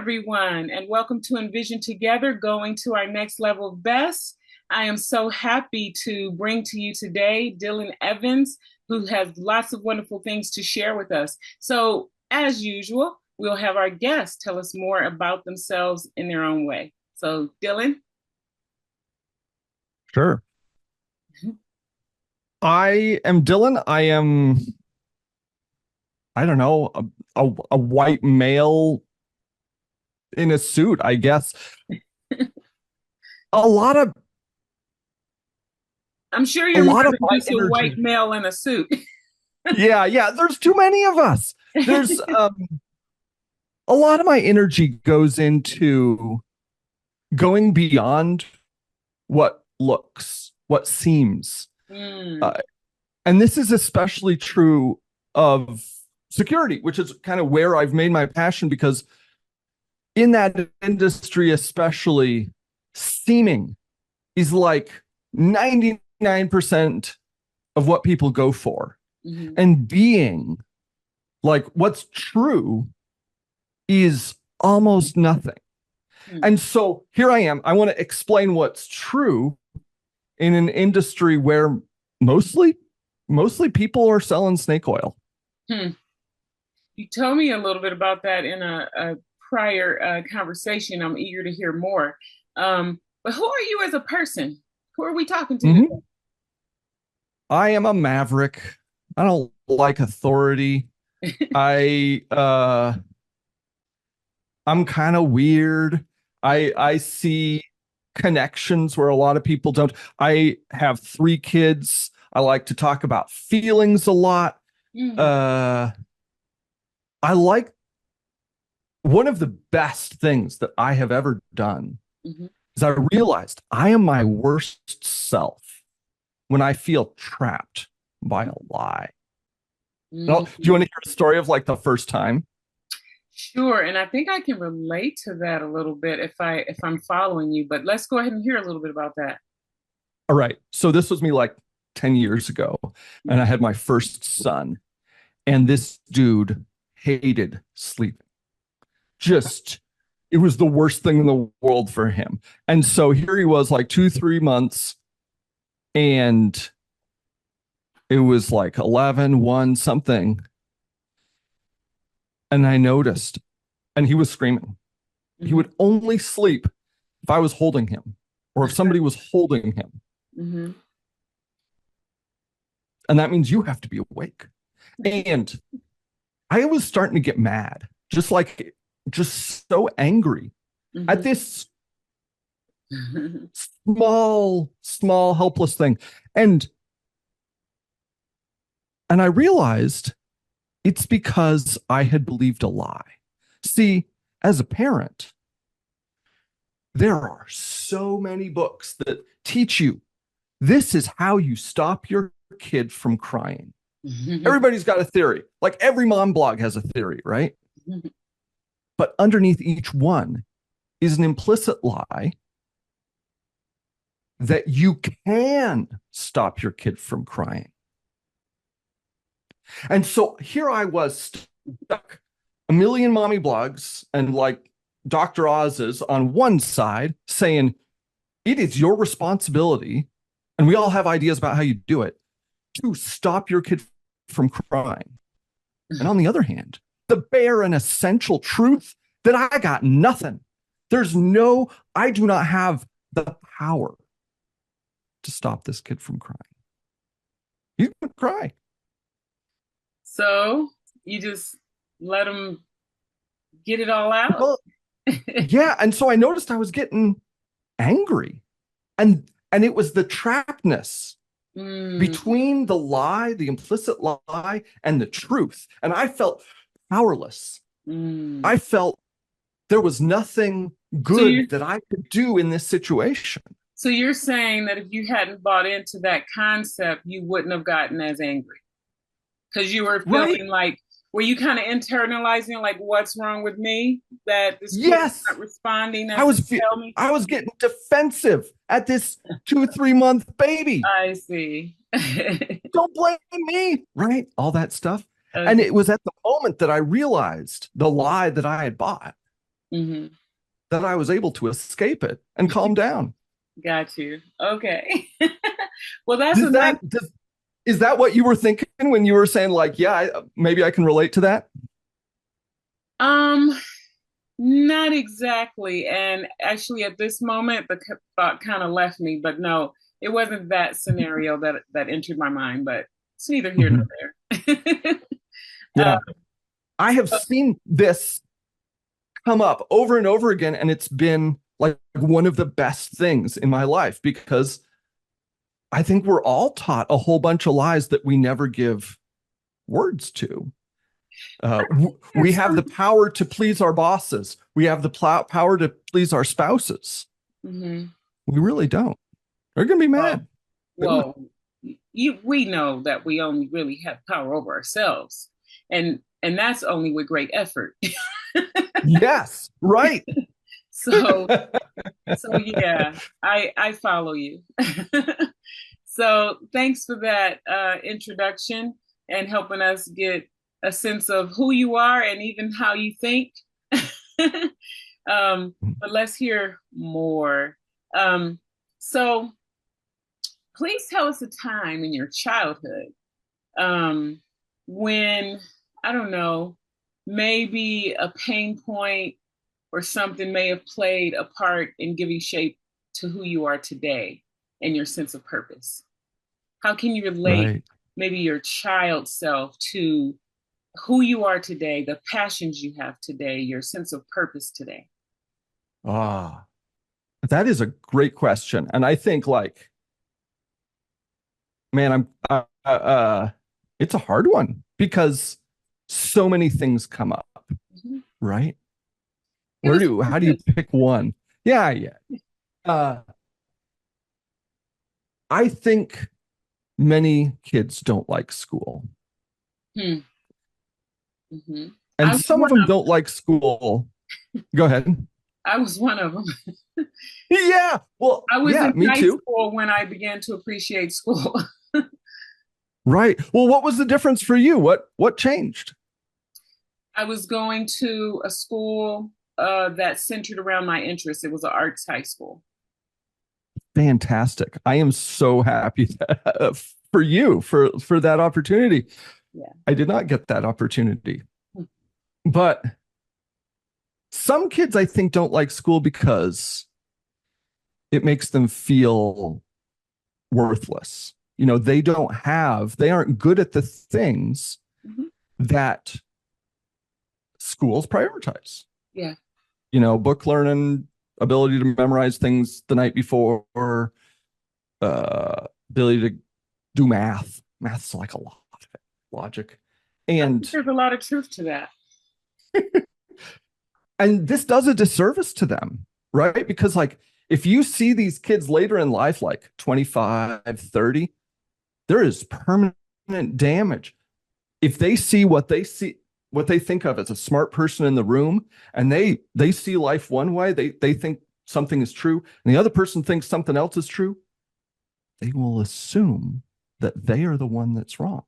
everyone, and welcome to enVision Together, going to our next level of best. I am so happy to bring to you today Dylan Evans, who has lots of wonderful things to share with us. So, as usual, we'll have our guests tell us more about themselves in their own way. So, Dylan? Sure. I am Dylan. I don't know, a white male in a suit, I guess. A lot of I'm sure a you're more lot of than my just a white energy. male in a suit. Yeah, there's too many of us. There's a lot of my energy goes into going beyond what looks, what seems. Mm, Uh, and this is especially true of security, which is kind of where I've made my passion because in that industry, especially, seeming is like 99% of what people go for. mhm, And being like what's true is almost nothing. mm. And so here I am. I want to explain what's true in an industry where mostly mostly people are selling snake oil. Hmm. You told me a little bit about that in a prior conversation. I'm eager to hear more. But who are you as a person? Who are we talking to today? Mm-hmm. I am a maverick. I don't like authority. I I'm kind of weird. I see connections where a lot of people don't. I have three kids. I like to talk about feelings a lot. Mm, Uh I like one of the best things that I have ever done mhm, is I realized I am my worst self when I feel trapped by a lie. Now, do you mhm. want to hear a story of like the first time? Sure, and I think I can relate to that a little bit if I'm following you. But let's go ahead and hear a little bit about that. All right. So this was me like 10 years ago, and I had my first son, and this dude hated sleeping. Just, it was the worst thing in the world for him. And so here he was, like 2, 3 months, and it was like 11, 1, something. And I noticed, and he was screaming. He Mhm, would only sleep if I was holding him or if somebody was holding him. mhm. And that means you have to be awake. And I was starting to get mad, just so angry at Mhm. this small, helpless thing. And and I realized it's because I had believed a lie. See, as a parent, there are so many books that teach you this is how you stop your kid from crying. Everybody's got a theory. Like every mom blog has a theory, right? But underneath each one is an implicit lie that you can stop your kid from crying. And so here I was stuck, a million mommy blogs and like Dr. Oz's on one side saying it is your responsibility, and we all have ideas about how you do it, to stop your kid from crying. And on the other hand, the bare and essential truth that I got nothing. I do not have the power to stop this kid from crying. He's going to cry. So you just let them get it all out. Well, yeah. And so I noticed I was getting angry. And it was the trappedness Mm, between the lie, the implicit lie, and the truth. And I felt powerless. mm. I felt there was nothing So you're good that I could do in this situation. so you're saying that if you hadn't bought into that concept, you wouldn't have gotten as angry because you were Right? feeling like, were you kind of internalizing like, what's wrong with me that this kid is Yes. not responding I as was you fe- tell me? I was getting defensive at this 2, 3 month baby. I see. Don't blame me, right? All that stuff. And Okay. it was at the moment that I realized the lie that I had bought. Hmm. that I was able to escape it and calm down. Got you. Okay. Well, that's Does another. that does, is that what you were thinking when you were saying like, yeah, maybe I can relate to that? Um, Not exactly. And actually, at this moment, the thought kind of left me. But no, it wasn't that scenario that entered my mind. But it's neither here nor Mhm. there. uh, Yeah. I have seen this come up over and over again, and it's been like one of the best things in my life because I think we're all taught a whole bunch of lies that we never give words to. We there's have the some. power to please our bosses. We have the power to please our spouses. Mhm. We really don't. They're going to be Well, mad. well, we know that we only really have power over ourselves, and that's only with great effort. Yes, right. So so yeah, I follow you. So thanks for that introduction and helping us get a sense of who you are and even how you think. But let's hear more. Um, so please tell us a time in your childhood um, when, I don't know, maybe a pain point or something may have played a part in giving shape to who you are today and your sense of purpose. How can you relate Right. maybe your child self to who you are today, the passions you have today, your sense of purpose today? Ah, that is a great question. And I think like, man, it's a hard one because so many things come up, Mhm. right? Give us How do you this. pick one? Yeah, yeah. Uh, I think many kids don't like school, Hmm. Hmm. I and was some of one them of don't like school. Go ahead. I was one of them. Yeah. Well, I was yeah, in me high too. school when I began to appreciate school. Right. Well, what was the difference for you? What changed? I was going to a school that centered around my interests. It was an arts high school. Fantastic. I am so happy for you for that opportunity. Yeah. I did not get that opportunity. But some kids I think don't like school because it makes them feel worthless. You know, they aren't good at the things Hmm. that schools prioritize. Yeah. You know, book learning, ability to memorize things the night before, ability to do math. Math's like a lot of it, logic. I think And there's a lot of truth to that. and this does a disservice to them, right? Because like if you see these kids later in life, like 25, 30, there is permanent damage. If they see what they think of as a smart person in the room, and they see life one way, they think something is true, and the other person thinks something else is true, they will assume that they are the one that's wrong.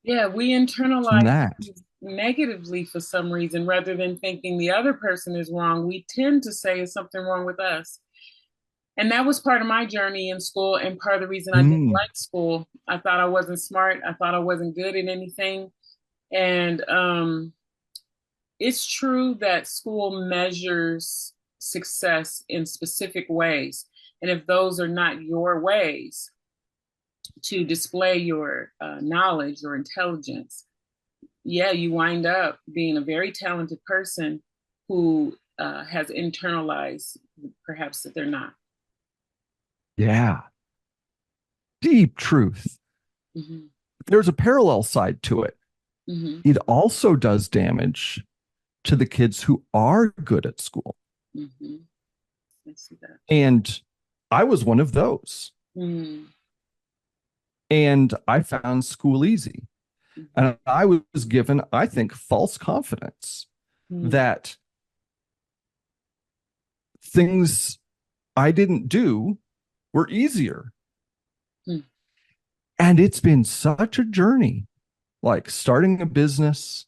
Yeah, we And internalize that, things negatively for some reason rather than thinking the other person is wrong. We tend to say is something wrong with us. And that was part of my journey in school and part of the reason I didn't mm, like school. I thought I wasn't smart. I thought I wasn't good at anything. And it's true that school measures success in specific ways. And if those are not your ways to display your knowledge or intelligence, yeah, you wind up being a very talented person who has internalized perhaps that they're not. yeah, deep truth. Hmm. There's a parallel side to it. Hmm. It also does damage to the kids who are good at school. Hmm. I see that. And I was one of those. Mm-hmm. And I found school easy. And I was given, I think, false confidence Mm-hmm. that things I didn't do were easier. And it's been such a journey, like starting a business,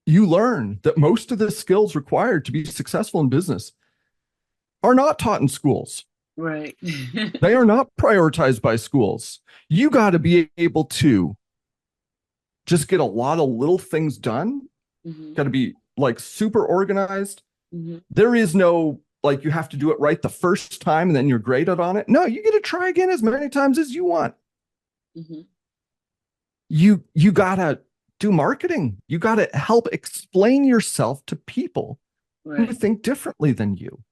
you learn that most of the skills required to be successful in business are not taught in schools. Right. They are not prioritized by schools. You got to be able to just get a lot of little things done. Hmm. Got to be like super organized. Hmm. There is no like you have to do it right the first time and then you're graded on it. No, you get to try again as many times as you want. Hmm. You got to do marketing. You got to help explain yourself to people who Right. think differently than you.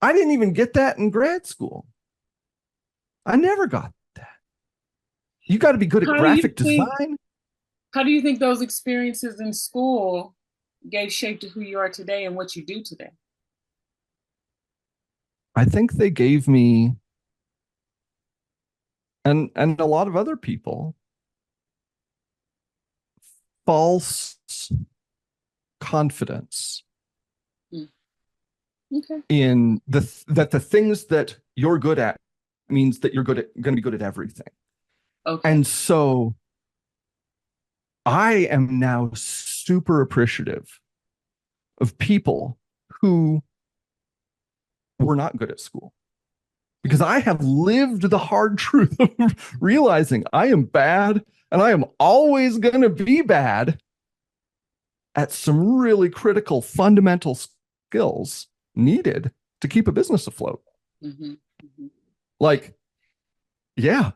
I didn't even get that in grad school. I never got that. You got to be good at How do you graphic think design. how do you think those experiences in school gave shape to who you are today and what you do today? I think they gave me and a lot of other people false confidence Mm. Okay. in the things that you're good at means that you're going to be good at everything. Okay. And so I am now super appreciative of people who were not good at school because Mm. I have lived the hard truth of realizing I am bad and I am always going to be bad at some really critical fundamental skills needed to keep a business afloat. Hmm. Hmm. Like, yeah,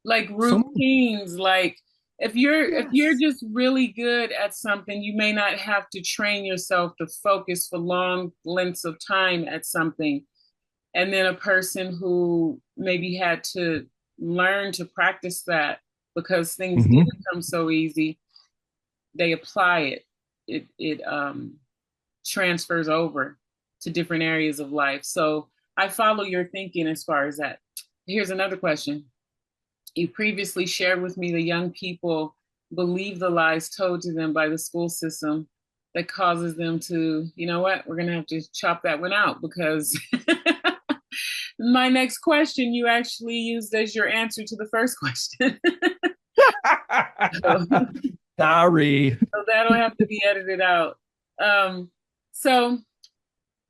Like someone, routines, like if you're yes. just really good at something, you may not have to train yourself to focus for long lengths of time at something. And then a person who maybe had to learn to practice that because things Mm-hmm. didn't come so easy, they apply it. It transfers over to different areas of life. So I follow your thinking as far as that. Here's another question. You previously shared with me the young people believe the lies told to them by the school system that causes them to, you know what, we're going to have to chop that one out because my next question you actually used as your answer to the first question. so, Sorry. so that'll have to be edited out. Um, so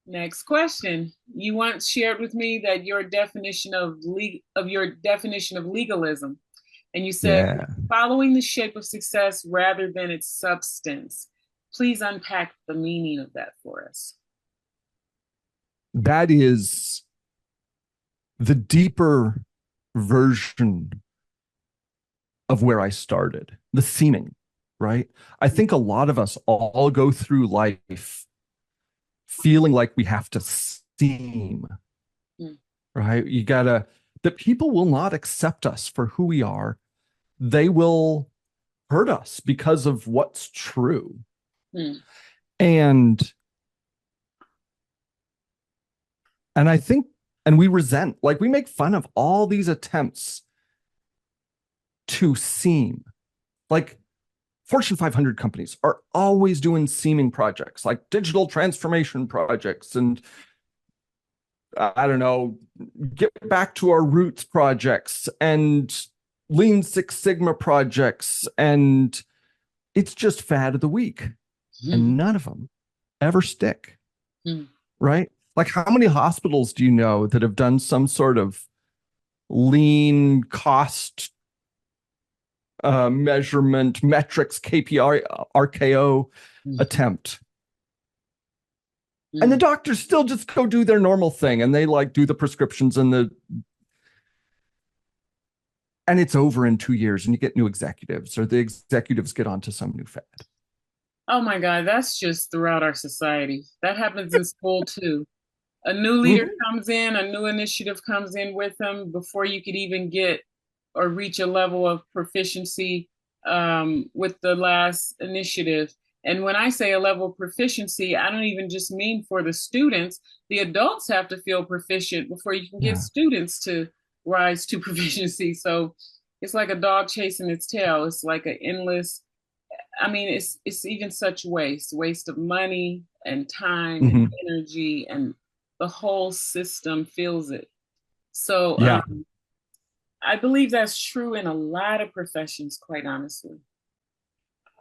next question. You once shared with me that your definition of legalism, and you said Yeah. following the shape of success rather than its substance. Please unpack the meaning of that for us. That is the deeper version of where I started, the seeming, right? I think a lot of us all go through life feeling like we have to seem, Mm. right? You gotta, that people will not accept us for who we are. They will hurt us because of what's true. Mm. And and I think and we resent, like we make fun of all these attempts to seem like Fortune 500 companies are always doing seeming projects like digital transformation projects and I don't know, get back to our roots projects and Lean Six Sigma projects. And it's just fad of the week. Mm. And none of them ever stick, Mm. right? Like, how many hospitals do you know that have done some sort of lean cost measurement metrics, KPI, RKO Mm. attempt? And the Mm. doctors still just go do their normal thing and they like do the prescriptions and it's over in 2 years and you get new executives or the executives get onto some new fad. Oh my God, that's just throughout our society. That happens in school too. A new leader Mm-hmm. comes in, a new initiative comes in with them before you could even get or reach a level of proficiency with the last initiative. And when I say a level of proficiency, I don't even just mean for the students. The adults have to feel proficient before you can get Yeah. students to rise to proficiency. So it's like a dog chasing its tail. It's like an endless, I mean, it's even such waste of money and time and Mm-hmm. energy, and the whole system feels it. So Yeah. I believe that's true in a lot of professions, quite honestly.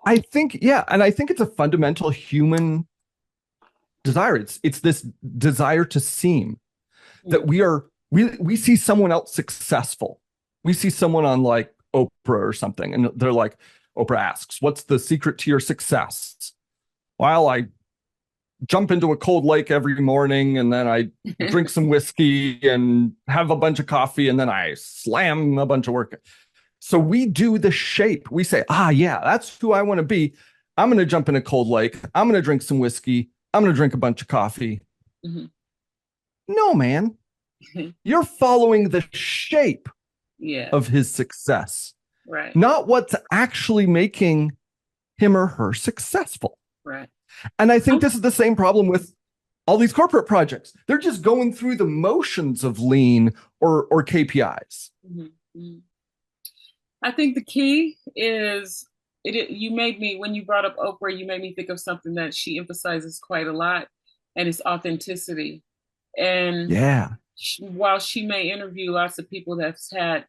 I think, yeah, and I think it's a fundamental human desire. It's this desire to seem that Mm, we see someone else successful. We see someone on like Oprah or something, and they're like, Oprah asks, "What's the secret to your success?" Well, I jump into a cold lake every morning, and then I drink some whiskey and have a bunch of coffee, and then I slam a bunch of work. So we do the shape. We say, yeah, that's who I want to be. I'm going to jump in a cold lake. I'm going to drink some whiskey. I'm going to drink a bunch of coffee. mhm. No, man, you're following the shape Yeah, of his success, right, not what's actually making him or her successful. right. And I think this is the same problem with all these corporate projects. They're just going through the motions of lean or KPIs. Mhm, mhm. I think the key is you made me, when you brought up Oprah, you made me think of something that she emphasizes quite a lot, and it's authenticity. And Yeah. while she may interview lots of people that's had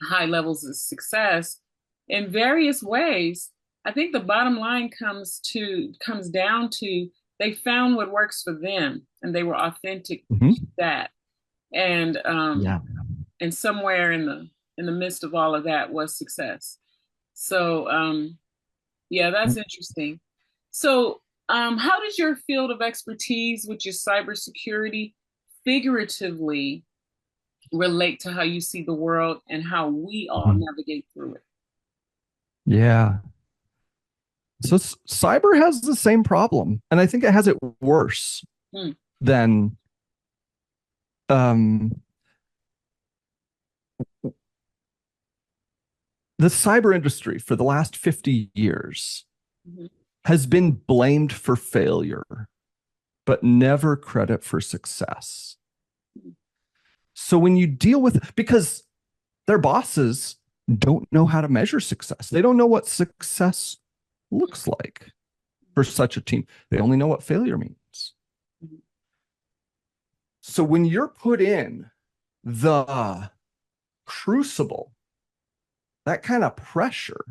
high levels of success in various ways, I think the bottom line comes down to they found what works for them and they were authentic to Mhm. that. And Yeah. and somewhere in the midst of all of that was success. So yeah, that's interesting. So how does your field of expertise, which is cybersecurity, figuratively relate to how you see the world and how we all Mhm. navigate through it? Yeah. So cyber has the same problem, and I think it has it worse Mm, than um, the cyber industry for the last 50 years mhm, has been blamed for failure, but never credit for success. mhm, So when you deal with, because their bosses don't know how to measure success, they don't know what success looks like for such a team. They only know what failure means. mhm. So when you're put in the crucible, that kind of pressure,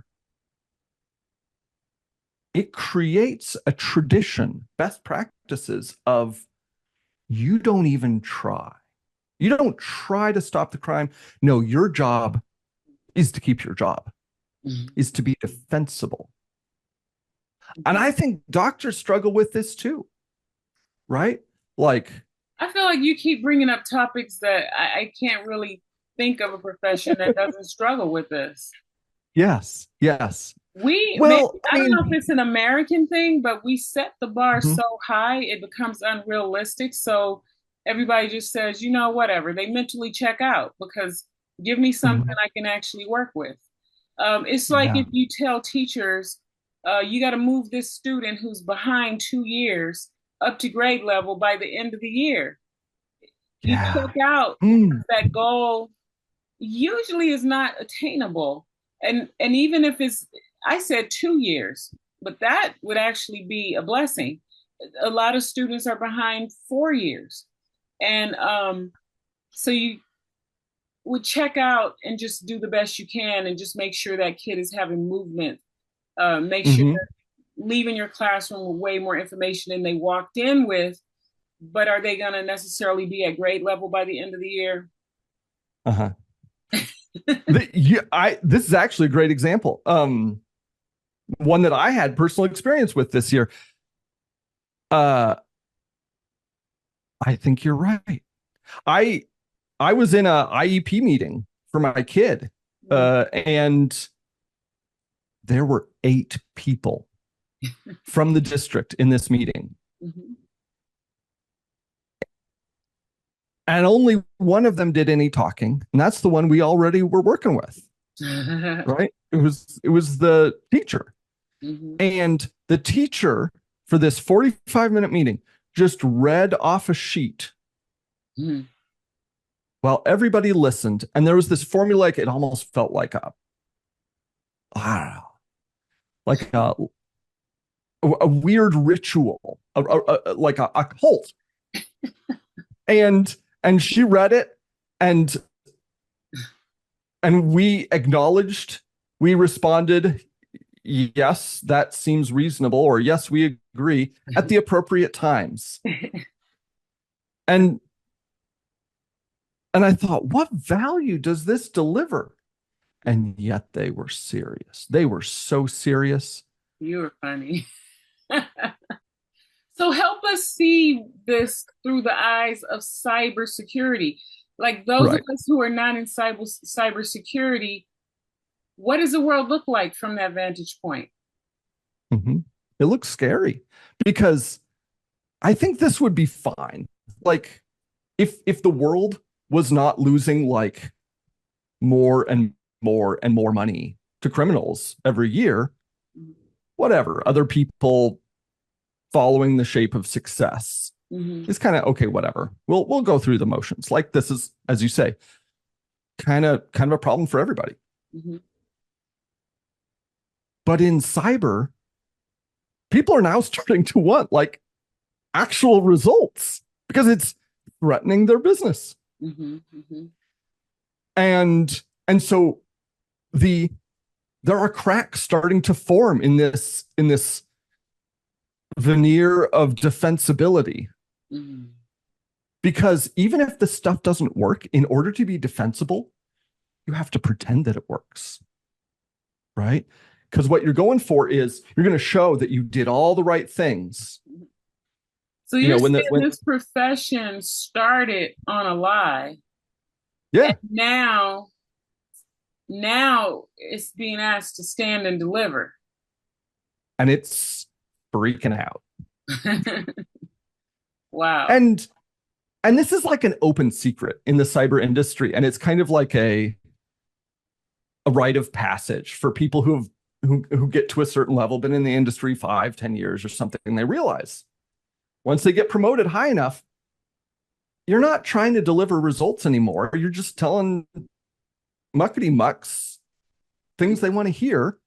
it creates a tradition, best practices of you don't even try. You don't try to stop the crime. No, your job is to keep your job, Mhm. is to be defensible. And Mhm. I think doctors struggle with this too, right? Like, I feel like you keep bringing up topics that I can't really think of a profession that doesn't struggle with this. yes, yes. We maybe, Well, I I don't know if mean, it's an American thing, but we set the bar mhm, so high it becomes unrealistic. So everybody just says, you know, whatever. They mentally check out because give me something mhm, I can actually work with. It's like yeah, if you tell teachers, you got to move this student who's behind 2 years up to grade level by the end of the year. You yeah. check out Mm, because that goal usually is not attainable. And even if it's, I said 2 years, but that would actually be a blessing. A lot of students are behind 4 years. And so you would check out and just do the best you can and just make sure that kid is having movement. Make sure mhm, they're leaving your classroom with way more information than they walked in with. But are they going to necessarily be at grade level by the end of the year? uh-huh. This is actually a great example. One that I had personal experience with this year. Uh, I think you're right. I I was in a IEP meeting for my kid, and there were 8 people from the district in this meeting, Mm-hmm. and only one of them did any talking, and that's the one we already were working with. Right? It was the teacher, Mm-hmm. and the teacher for this 45-minute meeting just read off a sheet Mm-hmm. while everybody listened, and there was this formula. Like it almost felt like I don't know, like a weird ritual, like a cult. And she read it, and we acknowledged, we responded, yes, that seems reasonable, or yes, we agree at the appropriate times. And I thought, what value does this deliver? And yet they were serious. They were so serious. You were funny. So help us see this through the eyes of cybersecurity. Like those of Right. us who are not in cybersecurity, what does the world look like from that vantage point? Mm-hmm. It looks scary because I think this would be fine. Like if the world was not losing like more and more and more money to criminals every year, whatever. Other people following the shape of success Mm-hmm. is kind of okay, whatever. We'll go through the motions. Like this is, as you say, kind of a problem for everybody. Mm-hmm. But in cyber, people are now starting to want like actual results because it's threatening their business. Mm-hmm. Mm-hmm. And so there are cracks starting to form in this veneer of defensibility. Mm-hmm. Because even if the stuff doesn't work, in order to be defensible, you have to pretend that it works. Right? Because what you're going for is you're going to show that you did all the right things. So You you're know, saying this profession started on a lie, yeah, and now it's being asked to stand and deliver. and it's freaking out. Wow. And this is like an open secret in the cyber industry, and it's kind of like a rite of passage for people who get to a certain level, been in the industry 5-10 years or something, and they realize once they get promoted high enough, you're not trying to deliver results anymore. You're just telling muckety mucks things they want to hear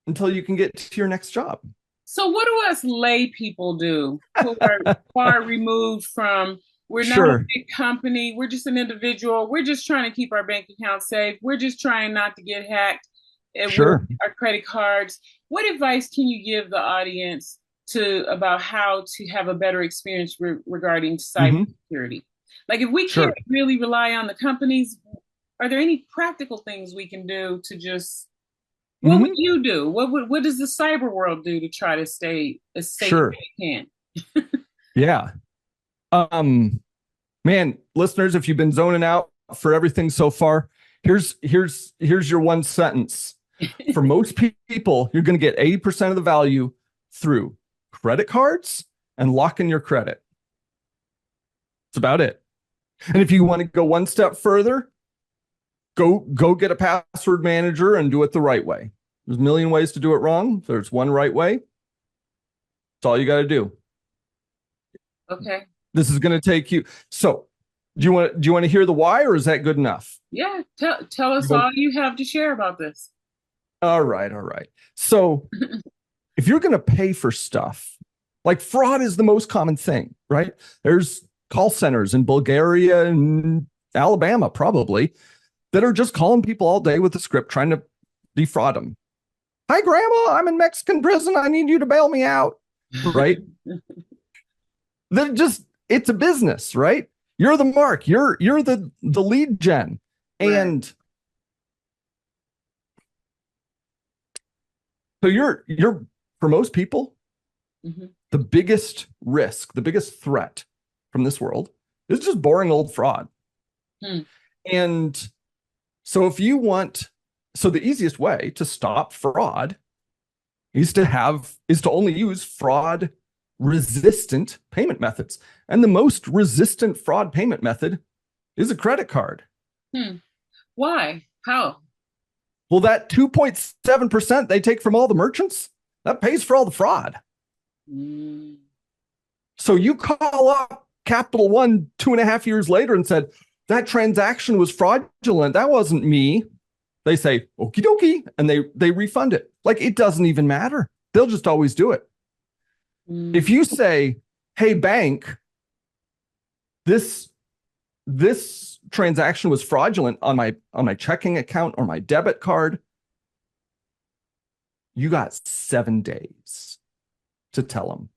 until you can get to your next job. So what do us lay people do who are far removed from, we're not a Sure. big company, we're just an individual, we're just trying to keep our bank account safe, we're just trying not to get hacked with Sure. our credit cards. What advice can you give the audience to about how to have a better experience regarding Mm-hmm. cybersecurity? Like if we can't Sure. really rely on the companies, are there any practical things we can do to just, what would Mm-hmm. you do? What does the cyber world do to try to stay as safe Sure. as they can? Yeah. Um, Man, listeners, if you've been zoning out for everything so far, here's your one sentence. For most people, you're going to get 80% of the value through credit cards and locking your credit. That's about it. And if you want to go one step further, go get a password manager and do it the right way. There's a million ways to do it wrong. There's one right way. That's all you got to do. Okay. This is going to take you. So, do you want to hear the why, or is that good enough? Yeah. Tell You us want, all you have to share about this. all right, all right. So, if you're going to pay for stuff, like fraud is the most common thing, right? There's call centers in Bulgaria and Alabama, probably, that are just calling people all day with a script trying to defraud them. Hi, Grandma, I'm in Mexican prison. I need you to bail me out, right? They're just, it's a business, right? You're the mark. You're the lead gen, and Right. so you're for most people, Mm-hmm. the biggest risk, the biggest threat from this world is just boring old fraud. Hmm. And so if you want, so the easiest way to stop fraud is to only use fraud resistant payment methods. And the most resistant fraud payment method is a credit card. Hmm. Why? How? Well, that 2.7% they take from all the merchants, that pays for all the fraud. Mm. So you call up Capital One 2.5 years later and said, that transaction was fraudulent. That wasn't me. They say, okie dokie, and they refund it. Like it doesn't even matter. They'll just always do it. Mm. If you say, hey, bank, this transaction was fraudulent on my checking account or my debit card, You got 7 days to tell them.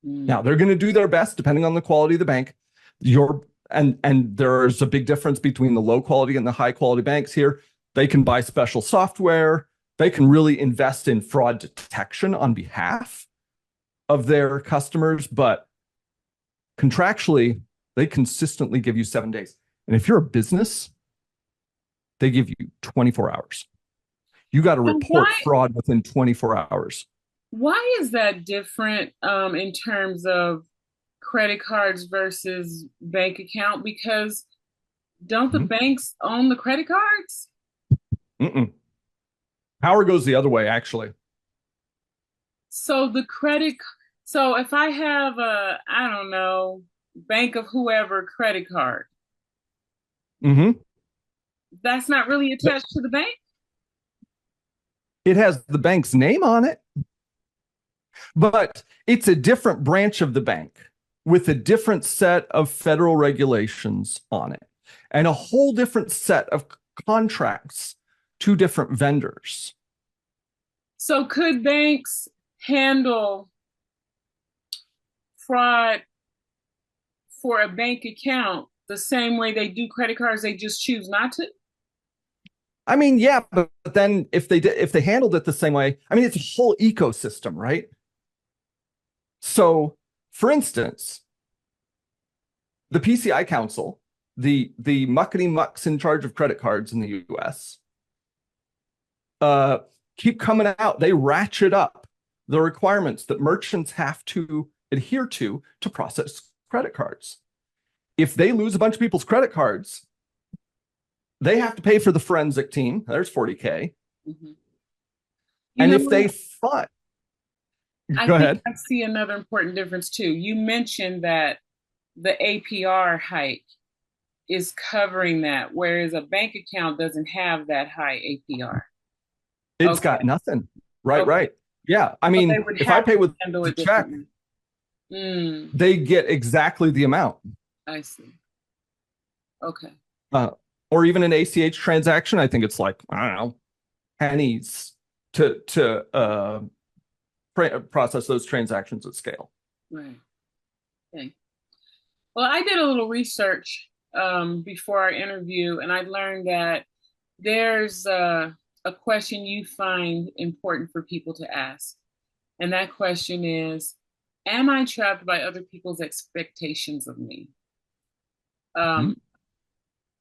Now Mm. they're going to do their best depending on the quality of the bank. Your and there's a big difference between the low quality and the high quality banks here. They can buy special software. They can really invest in fraud detection on behalf of their customers, but contractually, they consistently give you 7 days. And if you're a business, they give you 24 hours. You got to So report fraud within 24 hours. why is that different in terms of credit cards versus bank account? Because don't the Mhm. banks own the credit cards? Mm-mm. Power goes the other way, actually. So the credit, so if I have a, I don't know, Bank of whoever credit card, Mm-hmm. that's not really attached to the bank. It has the bank's name on it, but it's a different branch of the bank with a different set of federal regulations on it and a whole different set of contracts to different vendors. So could banks handle fraud for a bank account the same way they do credit cards? They just choose not to. I mean, yeah, but then if they handled it the same way, I mean, it's a whole ecosystem, right? So, for instance, the PCI Council, the muckety mucks in charge of credit cards in the US, uh, keep coming out. They ratchet up the requirements that merchants have to adhere to process credit cards. If they lose a bunch of people's credit cards, they have to pay for the forensic team. There's 40K. Mhm. You And know if they what? fought, I go think ahead. I see another important difference too. You mentioned that the APR hike is covering that, whereas a bank account doesn't have that high APR. It's Okay. got nothing. Right, Okay. right. Yeah. I So they mean, would if I have pay to with handle a it check, differently. Mm, they get exactly the amount. I see. Okay. Uh, or even an ACH transaction, I think it's like, I don't know, pennies to process those transactions at scale. Right. Okay. Well, I did a little research before our interview, and I learned that there's a question you find important for people to ask. And that question is, am I trapped by other people's expectations of me? Mhm. Um,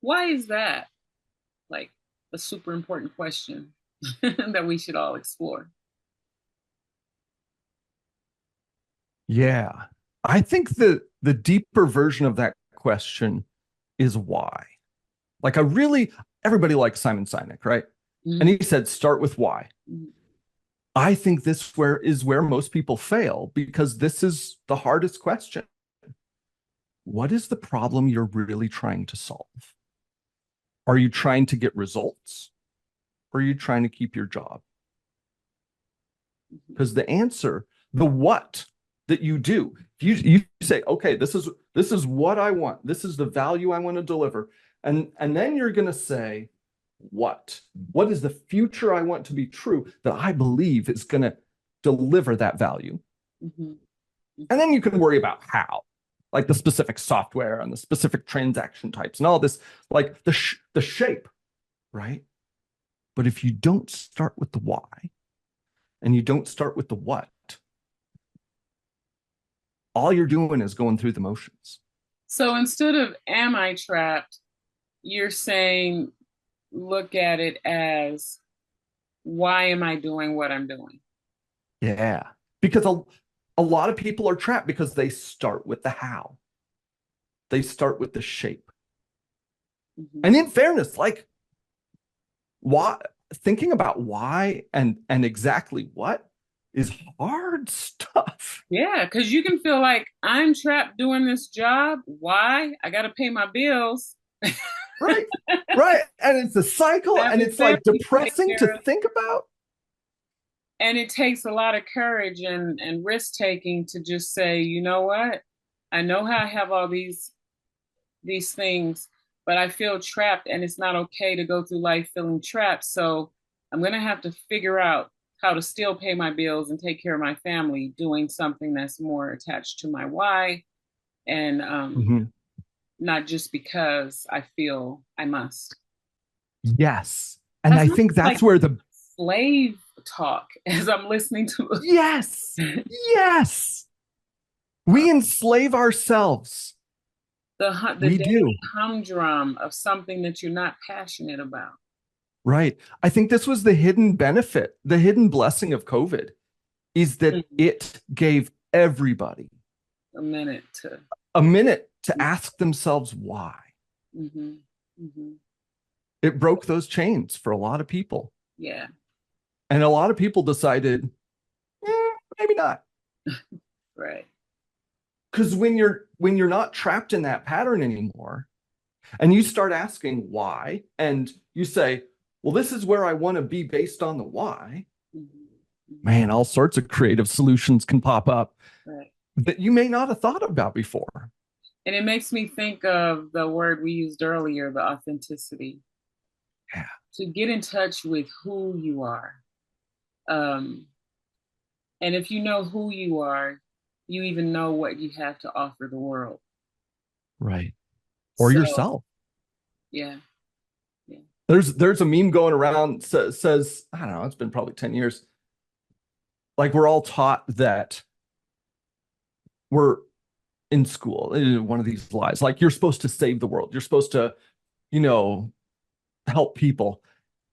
why is that like a super important question that we should all explore? Yeah. I think the deeper version of that question is why. Like I really everybody likes Simon Sinek, right? And Mhm. he said start with why. Mhm. I think this where most people fail because this is the hardest question. What is the problem you're really trying to solve? Are you trying to get results or are you trying to keep your job? Because the answer, the what that you do, you say, okay, this is what I want. This is the value I want to deliver. And then you're going to say, what? What is the future I want to be true that I believe is going to deliver that value? Mhm. And Mhm. then you can worry about how, like the specific software and the specific transaction types and all this, like the shape, right? But if you don't start with the why and you don't start with the what, all you're doing is going through the motions. So instead of am I trapped, you're saying look at it as why am I doing what I'm doing? Yeah. Because a lot of people are trapped because they start with the how, they start with the shape. Mhm. And in fairness, like why thinking about why and exactly what is hard stuff. Yeah, because you can feel like I'm trapped doing this job. Why? I got to pay my bills. Right. Right. And it's a I cycle have and a it's family like to take depressing to care of. think about. And it takes a lot of courage and risk taking to just say, you know what? I know how I have all these things, but I feel trapped and it's not okay to go through life feeling trapped. So I'm gonna have to figure out how to still pay my bills and take care of my family, doing something that's more attached to my why, and Mhm. not just because I feel I must. Yes. And That's I not think like that's where the slave talk as I'm listening to yes, yes, we enslave ourselves. the We daily do. humdrum of something that you're not passionate about. Right. I think this was the hidden benefit, the hidden blessing of COVID is that Mhm. it gave everybody A minute to. a minute to ask themselves why. Hmm. Hmm. It broke those chains for a lot of people. Yeah. And a lot of people decided, maybe not. Right. Because when you're not trapped in that pattern anymore, and you start asking why, and you say, well, this is where I want to be based on the why, Hmm. Hmm. man, all sorts of creative solutions can pop up Right. that you may not have thought about before. And it makes me think of the word we used earlier, the authenticity, Yeah. to get in touch with who you are. Um, and if you know who you are, you even know what you have to offer the world. Right. Or So, yourself. yeah, yeah. There's a meme going around says, I don't know, it's been probably 10 years. Like we're all taught that we're in school, one of these lies, like you're supposed to save the world. You're supposed to, you know, help people.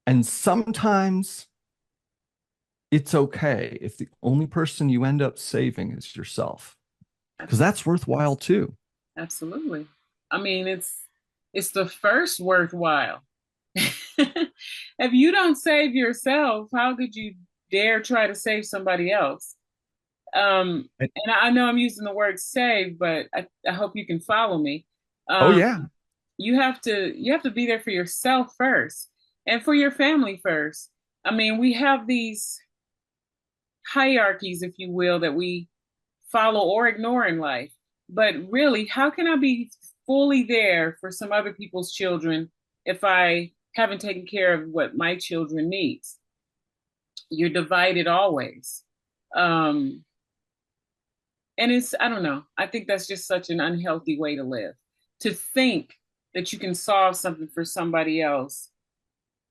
And sometimes it's okay if the only person you end up saving is yourself, because Absolutely. that's worthwhile too. Absolutely. I mean, it's the first worthwhile. If you don't save yourself, how could you dare try to save somebody else? And I know I'm using the word save, but I hope you can follow me. Oh Um, yeah. you have to be there for yourself first and for your family first. I mean, we have these hierarchies, if you will, that we follow or ignore in life. But really, how can I be fully there for some other people's children if I haven't taken care of what my children needs? You're divided always. Um, and I don't know, I think that's just such an unhealthy way to live. To think that you can solve something for somebody else,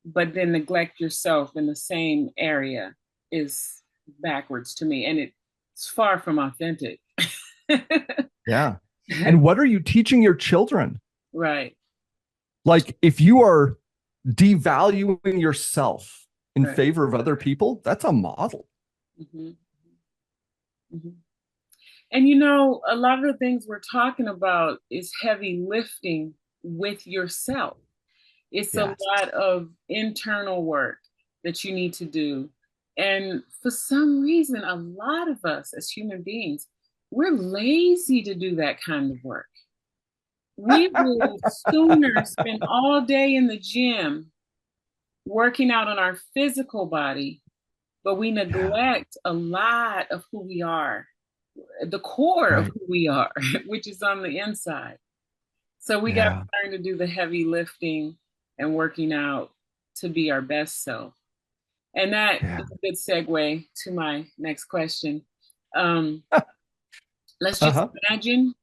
but then neglect yourself in the same area is backwards to me. And it's far from authentic. Yeah. And what are you teaching your children? Right, Like if you are devaluing yourself in right. favor of other people, that's a model. Hmm. Hmm. And you know, a lot of the things we're talking about is heavy lifting with yourself. It's a Yes. lot of internal work that you need to do. And for some reason, a lot of us as human beings, we're lazy to do that kind of work. We will sooner spend all day in the gym working out on our physical body, but we Yeah. neglect a lot of who we are, the core of Right. who we are, which is on the inside. So we got to Yeah. learn to do the heavy lifting and working out to be our best self. And that Yeah. is a good segue to my next question. Um, let's just Uh-huh. imagine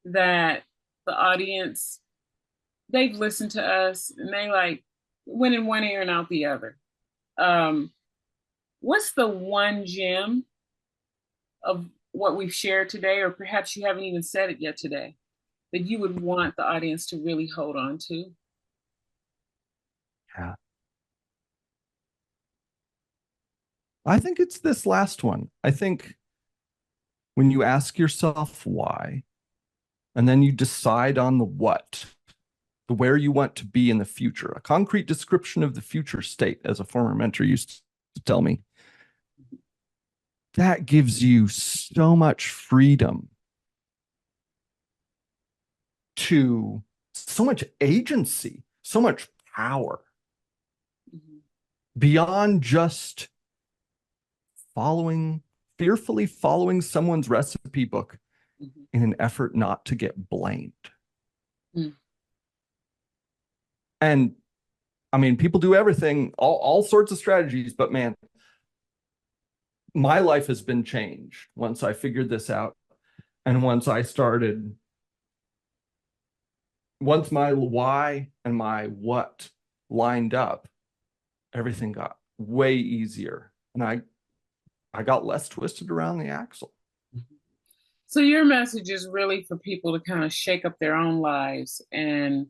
that the audience, they've listened to us and they like went in one ear and out the other. Um, what's the one gem of what we've shared today, or perhaps you haven't even said it yet today, that you would want the audience to really hold on to? Yeah. I think it's this last one. I think when you ask yourself why, and then you decide on the what, the where you want to be in the future, a concrete description of the future state, as a former mentor used to tell me, that gives you so much freedom to so much agency, so much power Mhm. beyond just following, fearfully following someone's recipe book Mhm. in an effort not to get blamed. Mhm. And I mean, people do everything, all sorts of strategies, but man, my life has been changed once I figured this out. And once my why and my what lined up, everything got way easier. And I got less twisted around the axle. So your message is really for people to kind of shake up their own lives and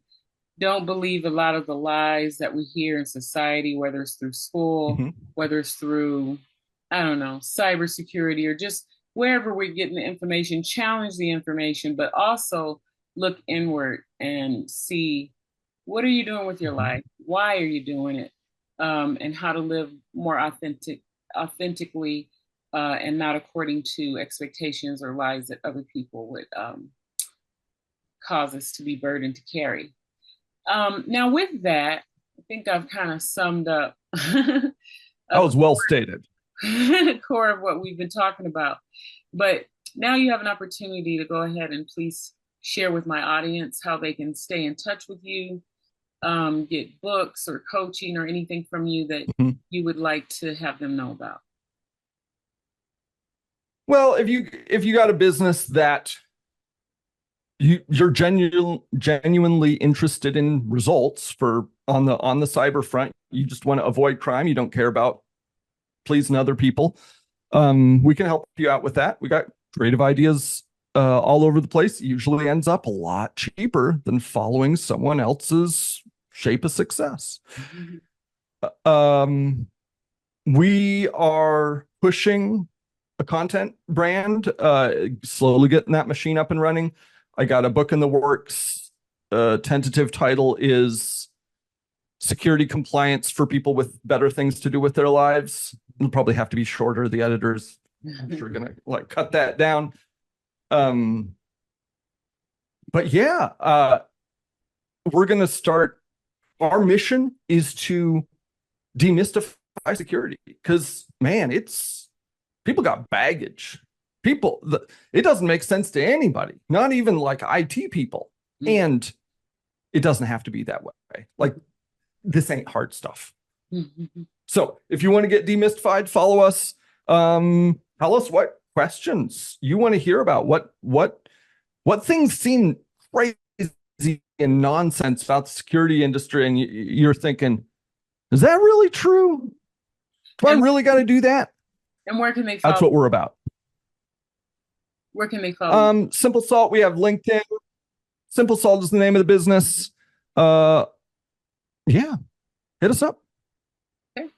don't believe a lot of the lies that we hear in society, whether it's through school, Mm-hmm. whether it's through, I don't know, cybersecurity or just wherever we're getting the information, challenge the information, but also look inward and see what are you doing with your life? Why are you doing it? And how to live more authentically, and not according to expectations or lies that other people would cause us to be burdened to carry. Now, with that, I think I've kind of summed up That was well stated. core of what we've been talking about. But now you have an opportunity to go ahead and please share with my audience how they can stay in touch with you, get books or coaching or anything from you that you would like to have them know about. Well, if you got a business that you're genuinely interested in results for on the cyber front, you just want to avoid crime, you don't care about pleasing other people, we can help you out with that. We got creative ideas all over the place. It usually ends up a lot cheaper than following someone else's shape of success. We are pushing a content brand, slowly getting that machine up and running. I got a book in the works. Tentative title is Security Compliance for People with Better Things to Do with Their Lives. It'll probably have to be shorter. The editors, I'm sure, gonna like cut that down. But yeah, we're gonna start. Our mission is to demystify security because, man, people got baggage. It doesn't make sense to anybody, not even like IT people. And it doesn't have to be that way. Like, this ain't hard stuff. So if you want to get demystified, follow us. Tell us what questions you want to hear about. What things seem crazy and nonsense about the security industry, and you're thinking, is that really true? Do I really got to do that? And where can they follow? That's what we're about. Where can they follow? Simple Salt, we have LinkedIn. Simple Salt is the name of the business. Yeah, hit us up. Okay.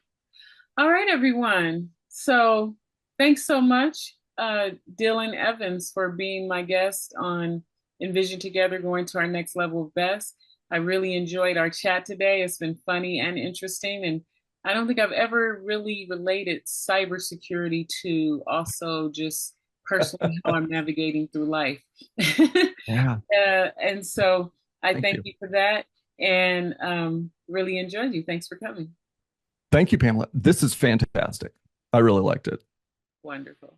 All right, everyone. So thanks so much, Dylan Evans, for being my guest on enVision Together, going to our next level of best. I really enjoyed our chat today. It's been funny and interesting. And I don't think I've ever really related cybersecurity to also just personally how I'm navigating through life. Yeah. And so I thank you for that, and really enjoyed you. Thanks for coming. Thank you, Pamela. This is fantastic. I really liked it. Wonderful.